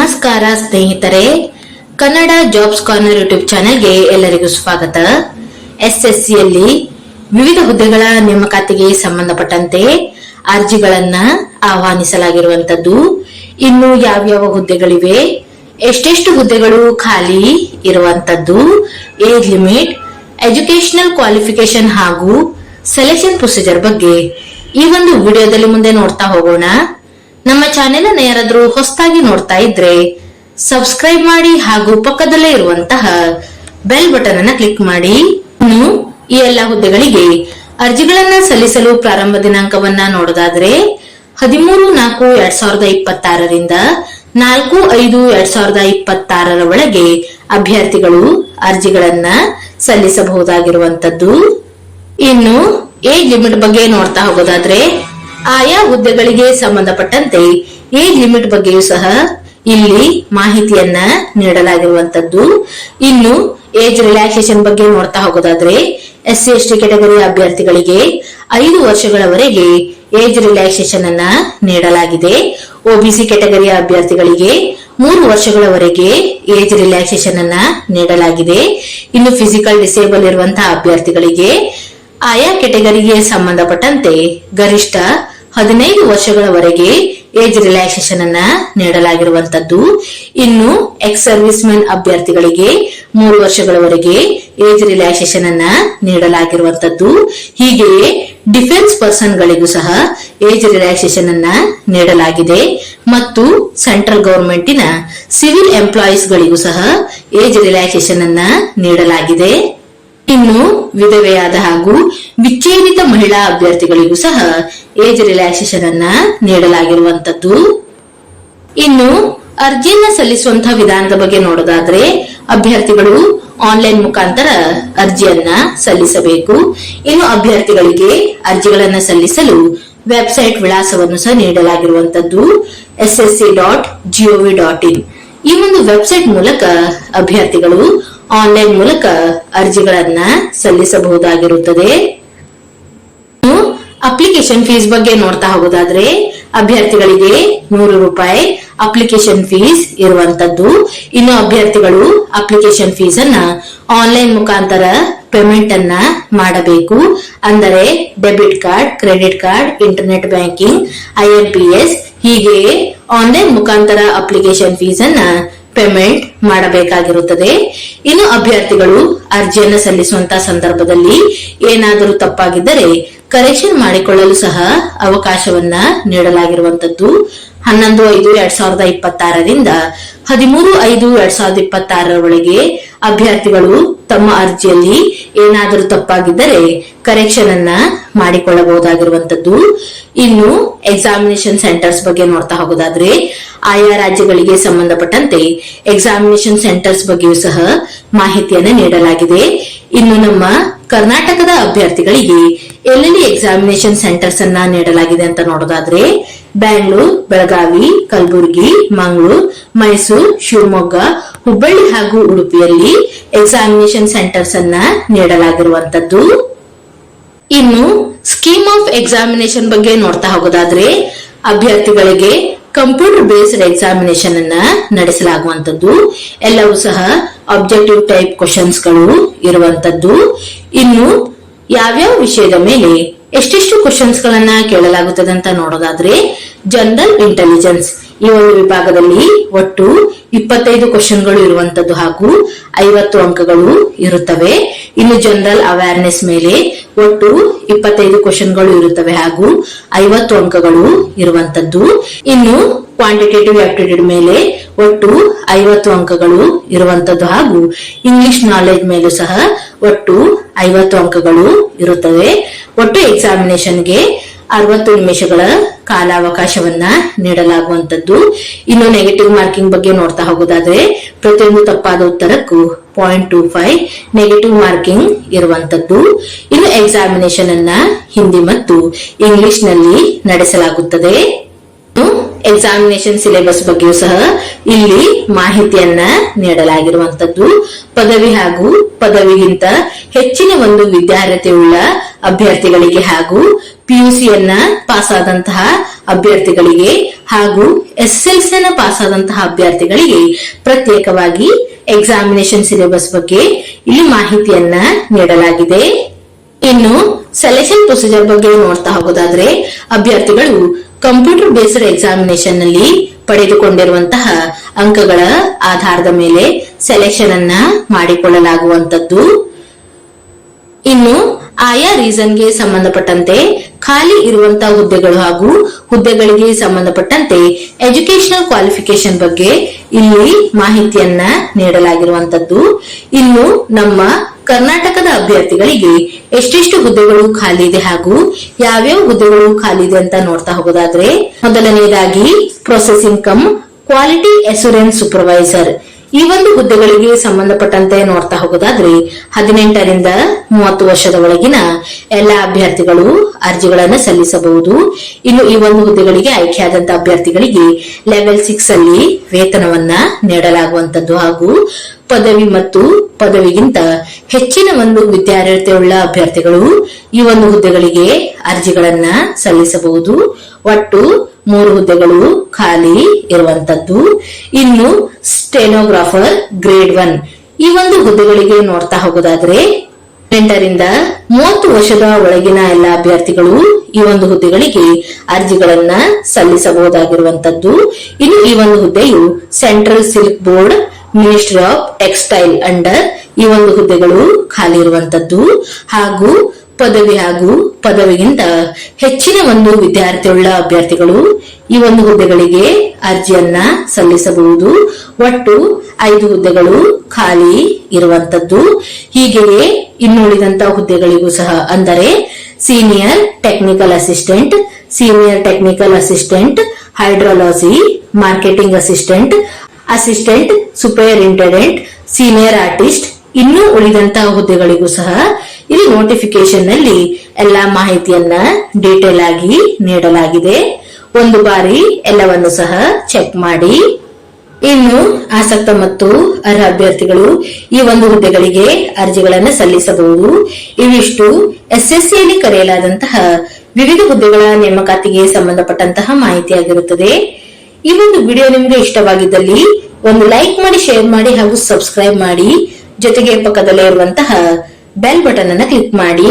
ನಮಸ್ಕಾರ ಸ್ನೇಹಿತರೆ, Kannada jobs corner YouTube ಚಾನೆಲ್ಗೆ ಎಲ್ಲರಿಗೂ ಸ್ವಾಗತ. ಎಸ್ಎಸ್ಸಿಯಲ್ಲಿ ವಿವಿಧ ಹುದ್ದೆಗಳ ನೇಮಕಾತಿಗೆ ಸಂಬಂಧಪಟ್ಟಂತೆ ಅರ್ಜಿಗಳನ್ನ ಆಹ್ವಾನಿಸಲಾಗಿರುವಂತದ್ದು. ಇನ್ನು ಯಾವ್ಯಾವ ಹುದ್ದೆಗಳಿವೆ, ಎಷ್ಟೆಷ್ಟು ಹುದ್ದೆಗಳು ಖಾಲಿ ಇರುವಂತದ್ದು, ಏಜ್ ಲಿಮಿಟ್, ಎಜುಕೇಶನಲ್ ಕ್ವಾಲಿಫಿಕೇಶನ್ ಹಾಗೂ ಸೆಲೆಕ್ಷನ್ ಪ್ರೊಸೀಜರ್ ಬಗ್ಗೆ ಈ ಒಂದು ವಿಡಿಯೋದಲ್ಲಿ ಮುಂದೆ ನೋಡ್ತಾ ಹೋಗೋಣ. ನಮ್ಮ ಚಾನೆಲ್ ಅನ್ನು ಯಾರಾದ್ರೂ ಹೊಸದಾಗಿ ನೋಡ್ತಾ ಇದ್ರೆ ಸಬ್ಸ್ಕ್ರೈಬ್ ಮಾಡಿ ಹಾಗೂ ಪಕ್ಕದಲ್ಲೇ ಇರುವಂತಹ ಬೆಲ್ ಬಟನ್ ಅನ್ನ ಕ್ಲಿಕ್ ಮಾಡಿ. ಇನ್ನು ಈ ಎಲ್ಲಾ ಹುದ್ದೆಗಳಿಗೆ ಅರ್ಜಿಗಳನ್ನ ಸಲ್ಲಿಸಲು ಪ್ರಾರಂಭ ದಿನಾಂಕವನ್ನ ನೋಡೋದಾದ್ರೆ 13/4/2026 ರಿಂದ 4/5/2026 ಒಳಗೆ ಅಭ್ಯರ್ಥಿಗಳು ಅರ್ಜಿಗಳನ್ನ ಸಲ್ಲಿಸಬಹುದಾಗಿರುವಂತದ್ದು. ಇನ್ನು ಏಜ್ ಲಿಮಿಟ್ ಬಗ್ಗೆ ನೋಡ್ತಾ ಹೋಗೋದಾದ್ರೆ ಆಯಾ ಹುದ್ದೆಗಳಿಗೆ ಸಂಬಂಧಪಟ್ಟಂತೆ ಏಜ್ ಲಿಮಿಟ್ ಬಗ್ಗೆಯೂ ಸಹ ಇಲ್ಲಿ ಮಾಹಿತಿಯನ್ನ ನೀಡಲಾಗಿರುವಂತದ್ದು. ಇನ್ನು ಏಜ್ ರಿಲ್ಯಾಕ್ಸೇಷನ್ ಬಗ್ಗೆ ನೋಡ್ತಾ ಹೋಗೋದಾದ್ರೆ SC/ST ಕೆಟಗರಿ ಅಭ್ಯರ್ಥಿಗಳಿಗೆ 5 ವರ್ಷಗಳವರೆಗೆ ಏಜ್ ರಿಲ್ಯಾಕ್ಸೇಷನ್ ಅನ್ನ ನೀಡಲಾಗಿದೆ. OBC ಕೆಟಗರಿಯ ಅಭ್ಯರ್ಥಿಗಳಿಗೆ 3 ವರ್ಷಗಳವರೆಗೆ ಏಜ್ ರಿಲ್ಯಾಕ್ಸೇಷನ್ ಅನ್ನ ನೀಡಲಾಗಿದೆ. ಇನ್ನು ಫಿಸಿಕಲ್ ಡಿಸೇಬಲ್ ಇರುವಂತಹ ಅಭ್ಯರ್ಥಿಗಳಿಗೆ ಆಯಾ ಕೆಟಗರಿಗೆ ಸಂಬಂಧಪಟ್ಟಂತೆ ಗರಿಷ್ಠ 15 ವರ್ಷಗಳವರೆಗೆ ಏಜ್ ರಿಲ್ಯಾಕ್ಸೇಷನ್ ಅನ್ನ ನೀಡಲಾಗಿರುವಂತದ್ದು. ಇನ್ನು ಎಕ್ಸ್ ಸರ್ವಿಸ್ ಮೆನ್ ಅಭ್ಯರ್ಥಿಗಳಿಗೆ 3 ವರ್ಷಗಳವರೆಗೆ ಏಜ್ ರಿಲ್ಯಾಕ್ಸೇಷನ್ ಅನ್ನ ನೀಡಲಾಗಿರುವಂತದ್ದು. ಹೀಗೆಯೇ ಡಿಫೆನ್ಸ್ ಪರ್ಸನ್ ಗಳಿಗೂ ಸಹ ಏಜ್ ರಿಲ್ಯಾಕ್ಸೇಷನ್ ಅನ್ನ ನೀಡಲಾಗಿದೆ ಮತ್ತು ಸೆಂಟ್ರಲ್ ಗವರ್ಮೆಂಟಿನ ಸಿವಿಲ್ ಎಂಪ್ಲಾಯೀಸ್ ಗಳಿಗೂ ಸಹ ಏಜ್ ರಿಲ್ಯಾಕ್ಸೇಷನ್ ಅನ್ನ ನೀಡಲಾಗಿದೆ. ಇನ್ನು ವಿಧವೆಯಾದ ಹಾಗೂ ವಿಚ್ಛೇದಿತ ಮಹಿಳಾ ಅಭ್ಯರ್ಥಿಗಳಿಗೂ ಸಹ ಏಜ್ ರಿಲ್ಯಾಕ್ಸೇಷನ್ ಅನ್ನ ನೀಡಲಾಗಿರುವಂತದ್ದು. ಇನ್ನು ಅರ್ಜಿಯನ್ನ ಸಲ್ಲಿಸುವಂತಹ ವಿಧಾನದ ಬಗ್ಗೆ ನೋಡೋದಾದ್ರೆ ಅಭ್ಯರ್ಥಿಗಳು ಆನ್ಲೈನ್ ಮುಖಾಂತರ ಅರ್ಜಿಯನ್ನ ಸಲ್ಲಿಸಬೇಕು. ಇನ್ನು ಅಭ್ಯರ್ಥಿಗಳಿಗೆ ಅರ್ಜಿಗಳನ್ನ ಸಲ್ಲಿಸಲು ವೆಬ್ಸೈಟ್ ವಿಳಾಸವನ್ನು ಸಹ ನೀಡಲಾಗಿರುವಂತದ್ದು ssc.gov.in. ಈ ಒಂದು ವೆಬ್ಸೈಟ್ ಮೂಲಕ ಅಭ್ಯರ್ಥಿಗಳು ಆನ್ಲೈನ್ ಮೂಲಕ ಅರ್ಜಿಗಳನ್ನ ಸಲ್ಲಿಸಬಹುದಾಗಿರುತ್ತದೆ. ಅಪ್ಲಿಕೇಶನ್ ಫೀಸ್ ಬಗ್ಗೆ ನೋಡ್ತಾ ಹೋಗೋದಾದ್ರೆ ಅಭ್ಯರ್ಥಿಗಳಿಗೆ 100 ರೂಪಾಯಿ ಅಪ್ಲಿಕೇಶನ್ ಫೀಸ್ ಇರುವಂತದ್ದು. ಇನ್ನು ಅಭ್ಯರ್ಥಿಗಳು ಅಪ್ಲಿಕೇಶನ್ ಫೀಸ್ ಅನ್ನ ಆನ್ಲೈನ್ ಮುಖಾಂತರ ಪೇಮೆಂಟ್ ಅನ್ನ ಮಾಡಬೇಕು. ಅಂದರೆ debit card, credit card, internet banking, IMPS ಹೀಗೆ ಆನ್ಲೈನ್ ಮುಖಾಂತರ ಅಪ್ಲಿಕೇಶನ್ ಫೀಸ್ ಅನ್ನ ಪೇಮೆಂಟ್ ಮಾಡಬೇಕಾಗಿರುತ್ತದೆ. ಇನ್ನು ಅಭ್ಯರ್ಥಿಗಳು ಅರ್ಜಿಯನ್ನು ಸಲ್ಲಿಸುವಂತಹ ಸಂದರ್ಭದಲ್ಲಿ ಏನಾದರೂ ತಪ್ಪಾಗಿದ್ದರೆ ಕರೆಕ್ಷನ್ ಮಾಡಿಕೊಳ್ಳಲು ಸಹ ಅವಕಾಶವನ್ನ ನೀಡಲಾಗಿರುವಂತದ್ದು. 11/5/2026 ರಿಂದ 13/5/2026 ಒಳಗೆ ಅಭ್ಯರ್ಥಿಗಳು ತಮ್ಮ ಅರ್ಜಿಯಲ್ಲಿ ಏನಾದರೂ ತಪ್ಪಾಗಿದ್ದರೆ ಕರೆಕ್ಷನ್ ಅನ್ನ ಮಾಡಿಕೊಳ್ಳಬಹುದಾಗಿರುವಂತದ್ದು. ಇನ್ನು ಎಕ್ಸಾಮಿನೇಷನ್ ಸೆಂಟರ್ಸ್ ಬಗ್ಗೆ ನೋಡ್ತಾ ಹೋಗೋದಾದ್ರೆ ಆಯಾ ರಾಜ್ಯಗಳಿಗೆ ಸಂಬಂಧಪಟ್ಟಂತೆ ಎಕ್ಸಾಮಿನೇಷನ್ ಸೆಂಟರ್ಸ್ ಬಗ್ಗೆಯೂ ಸಹ ಮಾಹಿತಿಯನ್ನ ನೀಡಲಾಗಿದೆ. ಇನ್ನು ನಮ್ಮ ಕರ್ನಾಟಕದ ಅಭ್ಯರ್ಥಿಗಳಿಗೆ ಎಲ್ಲೆಲ್ಲಿ ಎಕ್ಸಾಮಿನೇಷನ್ ಸೆಂಟರ್ಸ್ ಅನ್ನ ನೀಡಲಾಗಿದೆ ಅಂತ ನೋಡೋದಾದ್ರೆ ಬ್ಯಾಂಗ್ಳೂರ್, ಬೆಳಗಾವಿ, ಕಲಬುರಗಿ, ಮಂಗಳೂರು, ಮೈಸೂರು, ಶಿವಮೊಗ್ಗ, ಹುಬ್ಬಳ್ಳಿ ಹಾಗೂ ಉಡುಪಿಯಲ್ಲಿ ಎಕ್ಸಾಮಿನೇಷನ್ ಸೆಂಟರ್ಸ್ ಅನ್ನ ನೀಡಲಾಗಿರುವಂತದ್ದು. ಇನ್ನು ಸ್ಕೀಮ್ ಆಫ್ ಎಕ್ಸಾಮಿನೇಷನ್ ಬಗ್ಗೆ ನೋಡ್ತಾ ಹೋಗೋದಾದ್ರೆ ಅಭ್ಯರ್ಥಿಗಳಿಗೆ ಕಂಪ್ಯೂಟರ್ ಬೇಸ್ಡ್ ಎಕ್ಸಾಮಿನೇಷನ್ ಅನ್ನ ನಡೆಸಲಾಗುವಂತದ್ದು. ಎಲ್ಲವೂ ಸಹ ಆಬ್ಜೆಕ್ಟಿವ್ ಟೈಪ್ ಕ್ವಶನ್ಸ್ ಗಳು ಇರುವಂತದ್ದು. ಇನ್ನು ಯಾವ್ಯಾವ ವಿಷಯದ ಮೇಲೆ ಎಷ್ಟೆಷ್ಟು ಕ್ವಶನ್ಸ್ ಗಳನ್ನ ಕೇಳಲಾಗುತ್ತದೆ ಅಂತ ನೋಡೋದಾದ್ರೆ ಜನರಲ್ ಇಂಟೆಲಿಜೆನ್ಸ್ ಈ ಒಂದು ವಿಭಾಗದಲ್ಲಿ ಒಟ್ಟು 25 ಕ್ವಶನ್ಗಳು ಇರುವಂತದ್ದು ಹಾಗೂ 50 ಅಂಕಗಳು ಇರುತ್ತವೆ. ಇನ್ನು ಜನರಲ್ ಅವೇರ್ನೆಸ್ ಮೇಲೆ ಒಟ್ಟು 25 ಕ್ವಶನ್ಗಳು ಇರುತ್ತವೆ ಹಾಗೂ 50 ಅಂಕಗಳು ಇರುವಂತದ್ದು. ಇನ್ನು ಕ್ವಾಂಟಿಟೇಟಿವ್ ಆಪ್ಟಿಟ್ಯೂಡ್ ಮೇಲೆ ಒಟ್ಟು 50 ಅಂಕಗಳು ಇರುವಂತದ್ದು ಹಾಗೂ ಇಂಗ್ಲಿಷ್ ನಾಲೆಜ್ ಮೇಲೂ ಸಹ ಒಟ್ಟು 50 ಅಂಕಗಳು ಇರುತ್ತವೆ. ಒಟ್ಟು ಎಕ್ಸಾಮಿನೇಷನ್ಗೆ 60 ನಿಮಿಷಗಳ ಕಾಲಾವಕಾಶವನ್ನ ನೀಡಲಾಗುವಂತದ್ದು. ಇನ್ನು ನೆಗೆಟಿವ್ ಮಾರ್ಕಿಂಗ್ ಬಗ್ಗೆ ನೋಡ್ತಾ ಹೋಗೋದಾದ್ರೆ ಪ್ರತಿಯೊಂದು ತಪ್ಪಾದ ಉತ್ತರಕ್ಕೂ 0.25 ನೆಗೆಟಿವ್ ಮಾರ್ಕಿಂಗ್ ಇರುವಂತದ್ದು. ಇನ್ನು ಎಕ್ಸಾಮಿನೇಷನ್ ಅನ್ನ ಹಿಂದಿ ಮತ್ತು ಇಂಗ್ಲಿಷ್ ನಲ್ಲಿ ನಡೆಸಲಾಗುತ್ತದೆ. ಎಕ್ಸಾಮಿನೇಷನ್ ಸಿಲೆಬಸ್ ಬಗ್ಗೆಯೂ ಸಹ ಇಲ್ಲಿ ಮಾಹಿತಿಯನ್ನ ನೀಡಲಾಗಿರುವಂತದ್ದು. ಪದವಿ ಹಾಗೂ ಪದವಿಗಿಂತ ಹೆಚ್ಚಿನ ಒಂದು ವಿದ್ಯಾರ್ಹತೆಯುಳ್ಳ ಅಭ್ಯರ್ಥಿಗಳಿಗೆ ಹಾಗೂ ಪಿಯುಸಿಯನ್ನ ಪಾಸ್ ಆದಂತಹ ಅಭ್ಯರ್ಥಿಗಳಿಗೆ ಹಾಗೂ ಎಸ್ಎಸ್ಎಲ್ಸಿ ನ ಪಾಸ್ ಆದಂತಹ ಅಭ್ಯರ್ಥಿಗಳಿಗೆ ಪ್ರತ್ಯೇಕವಾಗಿ ಎಕ್ಸಾಮಿನೇಷನ್ ಸಿಲೆಬಸ್ ಬಗ್ಗೆ ಇಲ್ಲಿ ಮಾಹಿತಿಯನ್ನ ನೀಡಲಾಗಿದೆ. ಇನ್ನು ಸೆಲೆಕ್ಷನ್ ಪ್ರೊಸೀಜರ್ ಬಗ್ಗೆ ನೋಡ್ತಾ ಹೋಗೋದಾದ್ರೆ, ಅಭ್ಯರ್ಥಿಗಳು ಕಂಪ್ಯೂಟರ್ ಬೇಸ್ಡ್ ಎಕ್ಸಾಮಿನೇಷನ್ ನಲ್ಲಿ ಪಡೆದುಕೊಂಡಿರುವಂತಹ ಅಂಕಗಳ ಆಧಾರದ ಮೇಲೆ ಸೆಲೆಕ್ಷನ್ ಅನ್ನ ಮಾಡಿಕೊಳ್ಳಲಾಗುವಂತದ್ದು. ಇನ್ನು ಆಯಾ ರೀಸನ್ಗೆ ಸಂಬಂಧಪಟ್ಟಂತೆ ಖಾಲಿ ಇರುವಂತಹ ಹುದ್ದೆಗಳು ಹಾಗೂ ಹುದ್ದೆಗಳಿಗೆ ಸಂಬಂಧಪಟ್ಟಂತೆ ಎಜುಕೇಶನಲ್ ಕ್ವಾಲಿಫಿಕೇಶನ್ ಬಗ್ಗೆ ಇಲ್ಲಿ ಮಾಹಿತಿಯನ್ನ ನೀಡಲಾಗಿರುವಂತದ್ದು. ಇನ್ನು ನಮ್ಮ ಕರ್ನಾಟಕದ ಅಭ್ಯರ್ಥಿಗಳಿಗೆ ಎಷ್ಟೆಷ್ಟು ಹುದ್ದೆಗಳು ಖಾಲಿ ಇದೆ ಹಾಗೂ ಯಾವ್ಯಾವ ಹುದ್ದೆಗಳು ಖಾಲಿ ಇದೆ ಅಂತ ನೋಡ್ತಾ ಹೋಗೋದಾದ್ರೆ, ಮೊದಲನೆಯದಾಗಿ processing come quality assurance supervisor ಈ ಒಂದು ಹುದ್ದೆಗಳಿಗೆ ಸಂಬಂಧಪಟ್ಟಂತೆ ನೋಡ್ತಾ ಹೋಗೋದಾದ್ರೆ 18 ರಿಂದ 30 ವರ್ಷದ ಒಳಗಿನ ಎಲ್ಲಾ ಅಭ್ಯರ್ಥಿಗಳು ಅರ್ಜಿಗಳನ್ನು ಸಲ್ಲಿಸಬಹುದು. ಇನ್ನು ಈ ಒಂದು ಹುದ್ದೆಗಳಿಗೆ ಆಯ್ಕೆಯಾದಂತಹ ಅಭ್ಯರ್ಥಿಗಳಿಗೆ ಲೆವೆಲ್ 6 ಅಲ್ಲಿ ವೇತನವನ್ನ ನೀಡಲಾಗುವಂತದ್ದು ಹಾಗೂ ಪದವಿ ಮತ್ತು ಪದವಿಗಿಂತ ಹೆಚ್ಚಿನ ಒಂದು ವಿದ್ಯಾರ್ಹತೆಯುಳ್ಳ ಅಭ್ಯರ್ಥಿಗಳು ಈ ಒಂದು ಹುದ್ದೆಗಳಿಗೆ ಅರ್ಜಿಗಳನ್ನ ಸಲ್ಲಿಸಬಹುದು. ಒಟ್ಟು 3 ಹುದ್ದೆಗಳು ಖಾಲಿ ಇರುವಂತದ್ದು. ಇನ್ನು ಸ್ಟೆನೋಗ್ರಾಫರ್ ಗ್ರೇಡ್ 1 ಈ ಒಂದು ಹುದ್ದೆಗಳಿಗೆ ನೋಡ್ತಾ ಹೋಗೋದಾದ್ರೆ 18 ರಿಂದ 30 ವರ್ಷದ ಒಳಗಿನ ಎಲ್ಲ ಅಭ್ಯರ್ಥಿಗಳು ಈ ಒಂದು ಹುದ್ದೆಗಳಿಗೆ ಅರ್ಜಿಗಳನ್ನ ಸಲ್ಲಿಸಬಹುದಾಗಿರುವಂತದ್ದು. ಇನ್ನು ಈ ಒಂದು ಹುದ್ದೆಯು central silk board ministry of textile under ಈ ಒಂದು ಹುದ್ದೆಗಳು ಖಾಲಿ ಇರುವಂತದ್ದು ಹಾಗೂ ಪದವಿ ಹಾಗೂ ಪದವಿಗಿಂತ ಹೆಚ್ಚಿನ ಒಂದು ವಿದ್ಯಾರ್ಥಿಯುಳ್ಳ ಅಭ್ಯರ್ಥಿಗಳು ಈ ಒಂದು ಹುದ್ದೆಗಳಿಗೆ ಅರ್ಜಿಯನ್ನ ಸಲ್ಲಿಸಬಹುದು. ಒಟ್ಟು 5 ಹುದ್ದೆಗಳು ಖಾಲಿ ಇರುವಂತದ್ದು. ಹೀಗೆಯೇ ಇನ್ನುಳಿದಂತಹ ಹುದ್ದೆಗಳಿಗೂ ಸಹ ಅಂದರೆ senior technical assistant, senior technical assistant hydrology, marketing assistant, assistant superintendent, senior artist ಇನ್ನೂ ಉಳಿದಂತಹ ಹುದ್ದೆಗಳಿಗೂ ಸಹ ಇಲ್ಲಿ ನೋಟಿಫಿಕೇಶನ್ ನಲ್ಲಿ ಎಲ್ಲಾ ಮಾಹಿತಿಯನ್ನ ಡೀಟೇಲ್ ಆಗಿ ನೀಡಲಾಗಿದೆ. ಒಂದು ಬಾರಿ ಎಲ್ಲವನ್ನು ಸಹ ಚೆಕ್ ಮಾಡಿ. ಇನ್ನು ಆಸಕ್ತ ಮತ್ತು ಅರ್ಹ ಅಭ್ಯರ್ಥಿಗಳು ಈ ಒಂದು ಹುದ್ದೆಗಳಿಗೆ ಅರ್ಜಿಗಳನ್ನು ಸಲ್ಲಿಸಬಹುದು. ಇವಿಷ್ಟು ಎಸ್ಎಸ್ಸಿಯಲ್ಲಿ ಕರೆಯಲಾದಂತಹ ವಿವಿಧ ಹುದ್ದೆಗಳ ನೇಮಕಾತಿಗೆ ಸಂಬಂಧಪಟ್ಟಂತಹ ಮಾಹಿತಿಯಾಗಿರುತ್ತದೆ. ಈ ಒಂದು ವಿಡಿಯೋ ನಿಮಗೆ ಇಷ್ಟವಾಗಿದ್ದಲ್ಲಿ ಒಂದು ಲೈಕ್ ಮಾಡಿ, ಶೇರ್ ಮಾಡಿ ಹಾಗೂ ಸಬ್ಸ್ಕ್ರೈಬ್ ಮಾಡಿ. ಜೊತೆಗೆ ಪಕ್ಕದಲ್ಲೇ ಇರುವಂತಹ ಬೆಲ್ ಬಟನ್ ಅನ್ನು ಕ್ಲಿಕ್ ಮಾಡಿ.